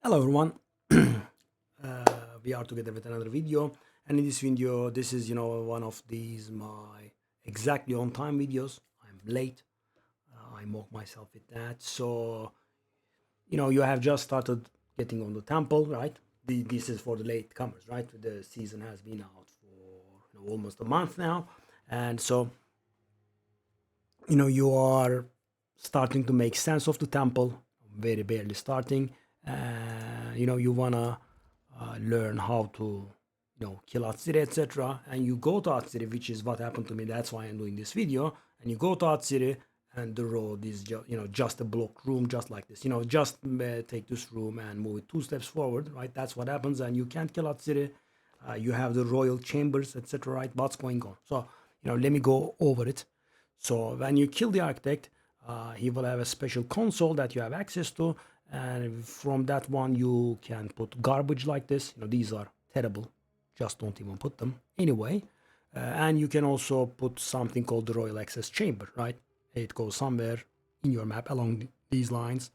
Hello everyone. We are together with another video, and in this video this is one of these my exactly on time videos. I'm late. I mock myself with that. So you have just started getting on the temple, right? This is for the late comers, right? The season has been out for almost a month now, and so you are starting to make sense of the temple, very barely starting. You wanna learn how to kill Atziri, etc. And you go to Atziri, which is what happened to me. That's why I'm doing this video. And you go to Atziri, and the road is just a block room, just like this. Just take this room and move it 2 steps forward, right? That's what happens, and you can't kill Atziri. You have the royal chambers, etc. Right? What's going on? So let me go over it. So when you kill the architect, he will have a special console that you have access to, and from that one you can put garbage like this. These are terrible, just don't even put them anyway. And you can also put something called the royal access chamber, right? It goes somewhere in your map along these lines,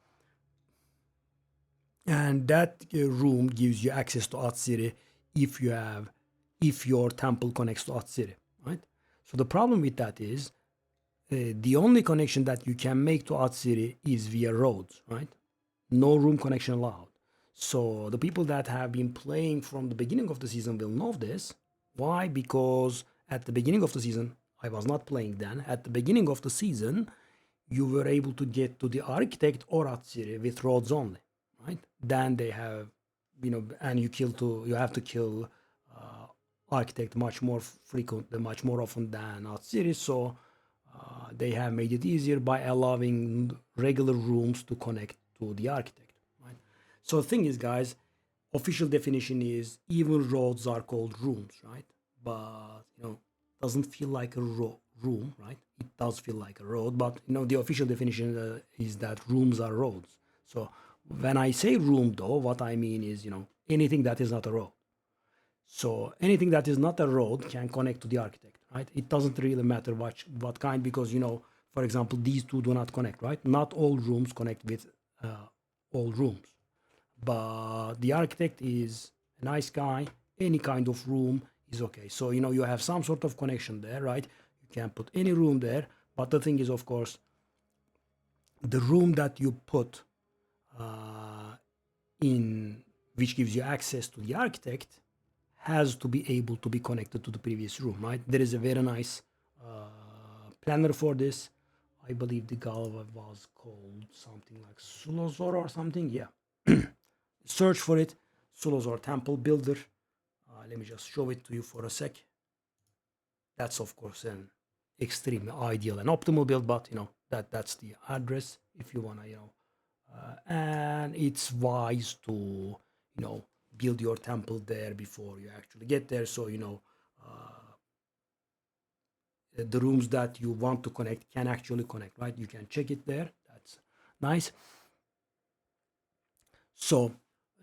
and that room gives you access to Atziri if your temple connects to Atziri, right? So the problem with that is the only connection that you can make to Atziri is via roads, right? No room connection allowed. So the people that have been playing from the beginning of the season will know this. Why? Because at the beginning of the season, I was not playing then. At the beginning of the season, you were able to get to the architect or Atziri with roads only, right? Then they have, and you have to kill architect much more frequently, much more often than Atziri. So they have made it easier by allowing regular rooms to connect to the architect, right? So the thing is, guys, official definition is even roads are called rooms, right? But doesn't feel like a room, right? It does feel like a road, but the official definition is that rooms are roads. So when I say room, though, what I mean is anything that is not a road. So anything that is not a road can connect to the architect, right? It doesn't really matter what kind, because for example, these two do not connect, right? Not all rooms connect with all rooms, but the architect is a nice guy. Any kind of room is okay. So you have some sort of connection there, right? You can put any room there, but the thing is, of course, the room that you put in, which gives you access to the architect, has to be able to be connected to the previous room, right? There is a very nice planner for this. I believe the galva was called something like Sulozor or something. Yeah. Search for it. Sulozor Temple Builder. Let me just show it to you for a sec. That's of course an extremely ideal and optimal build, but that's the address if you wanna and it's wise to build your temple there before you actually get there, so the rooms that you want to connect can actually connect, right? You can check it there. That's nice. So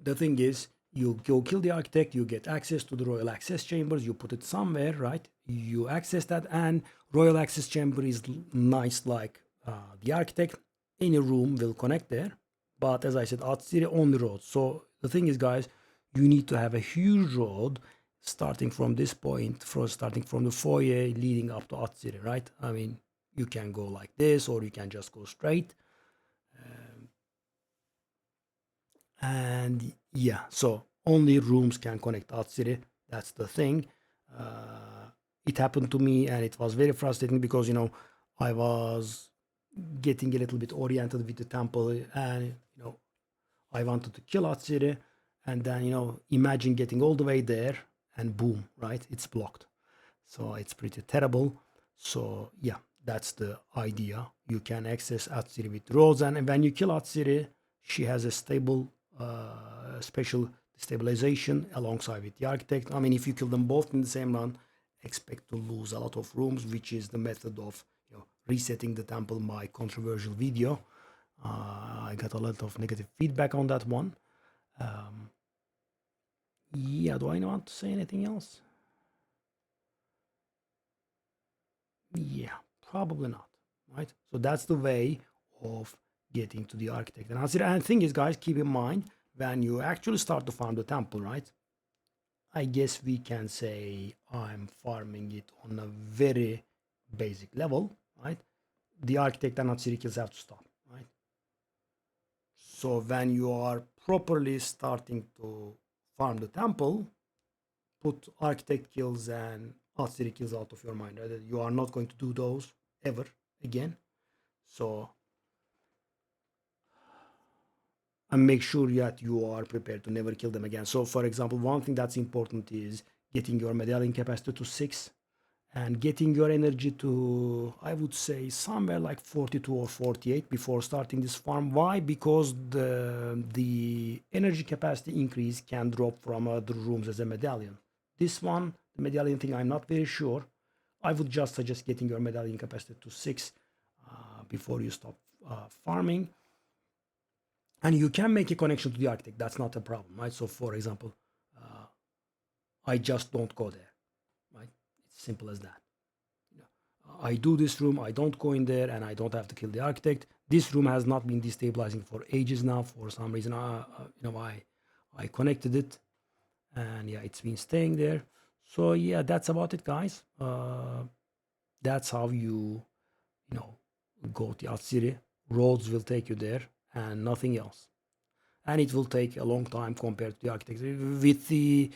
the thing is, you go kill the architect, you get access to the royal access chambers, you put it somewhere, right? You access that, and royal access chamber is nice like the architect. Any room will connect there, but as I said, Atziri only road. So the thing is, guys, you need to have a huge road starting from this point, starting from the foyer leading up to Atziri, right? I mean, you can go like this, or you can just go straight. And yeah, so only rooms can connect Atziri. That's the thing. It happened to me, and it was very frustrating because I was getting a little bit oriented with the temple, and I wanted to kill Atziri, and then imagine getting all the way there, and boom, right? It's blocked. So it's pretty terrible. So yeah, that's the idea. You can access Atziri with roads, and when you kill Atziri, she has a stable, special stabilization alongside with the architect. I mean, if you kill them both in the same run, expect to lose a lot of rooms, which is the method of resetting the temple. My controversial video. I got a lot of negative feedback on that one. Yeah, do I want to say anything else? Yeah, probably not, right? So that's the way of getting to the architect. And the thing is, guys, keep in mind, when you actually start to farm the temple, right? I guess we can say I'm farming it on a very basic level, right? The architect and Atziri kills have to stop, right? So when you are properly starting to farm the temple, put architect kills and Atziri kills out of your mind, right? You are not going to do those ever again. So and make sure that you are prepared to never kill them again. So for example, one thing that's important is getting your medallion capacity to 6 and getting your energy to, I would say, somewhere like 42 or 48 before starting this farm. Why? Because the energy capacity increase can drop from other rooms as a medallion. This one, the medallion thing, I'm not very sure. I would just suggest getting your medallion capacity to 6 before you stop farming. And you can make a connection to the architect. That's not a problem, right? So for example, I just don't go there, right? It's simple as that. I do this room, I don't go in there, and I don't have to kill the architect. This room has not been destabilizing for ages now. For some reason, I connected it, and yeah, it's been staying there. So yeah, that's about it, guys. That's how you go to Atziri. Roads will take you there, and nothing else. And it will take a long time compared to the architect. With the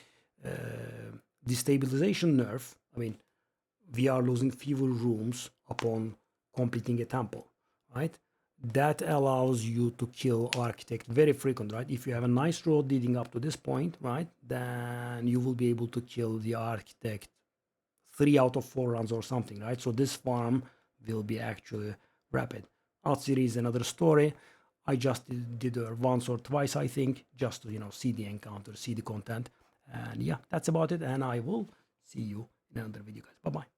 destabilization nerf, I mean, we are losing fewer rooms upon completing a temple, right? That allows you to kill architect very frequent, right? If you have a nice road leading up to this point, right, then you will be able to kill the architect 3 out of 4 runs or something, right? So this farm will be actually rapid. Atziri is another story. I just did her once or twice, I think, just to see the encounter, see the content, and yeah, that's about it. And I will see you in another video, guys. Bye bye.